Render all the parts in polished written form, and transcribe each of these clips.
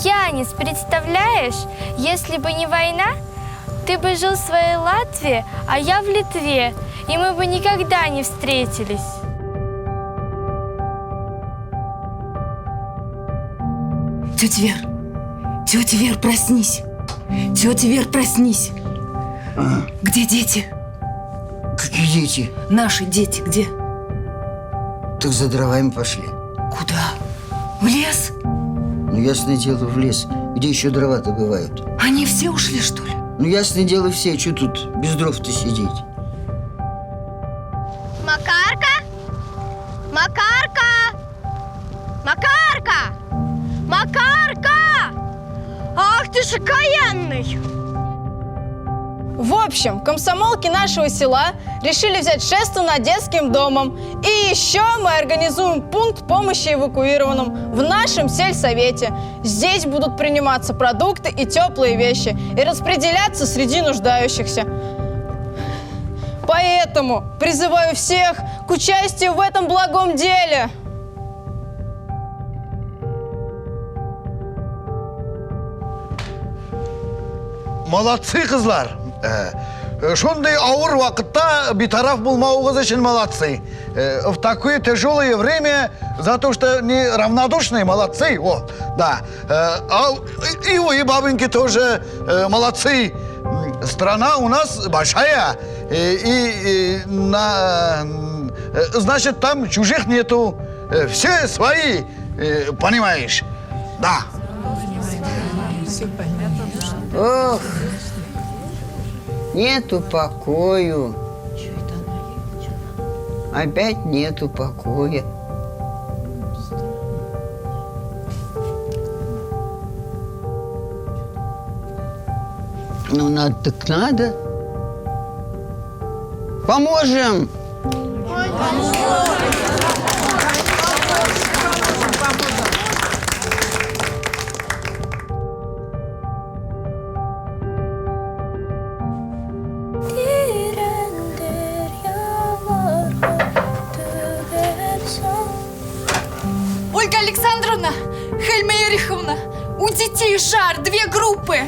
Янис, представляешь, если бы не война, ты бы жил в своей Латвии, а я в Литве, и мы бы никогда не встретились. Тетя Вер, проснись. Тетя Вер, проснись. Где дети? Какие дети? Наши дети где? Так за дровами пошли. Куда? В лес? Ну, ясное дело, в лес. Где еще дрова добывают? Они все ушли, что ли? Ну, ясное дело, все. Что тут без дров-то сидеть? Макарка? Макарка! Макарка! Макарка! Ах ты ж окаянный! В общем, комсомолки нашего села решили взять шефство над детским домом. И еще мы организуем пункт помощи эвакуированным в нашем сельсовете. Здесь будут приниматься продукты и теплые вещи и распределяться среди нуждающихся. Поэтому призываю всех к участию в этом благом деле. Молодцы, кызлар. Шундай ауыр вакытта битараф булмаугыз үшін молодцы. В такое тяжелое время за то, что не равнодушные, молодцы. Вот, да. И вы, бабеньки, тоже молодцы. Страна у нас большая. Значит, там чужих нету. Все свои, понимаешь? Да. Ох, нету покою. Опять нету покоя. Ну, надо так надо. Поможем! Ольга Александровна, Хельма Ериховна, у детей жар, 2 группы.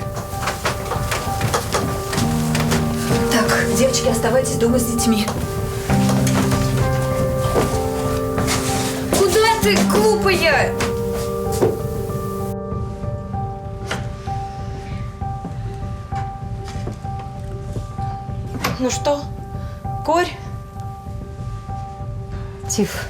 Так, девочки, оставайтесь дома с детьми. Куда ты, глупая? Ну что, корь? Тиф.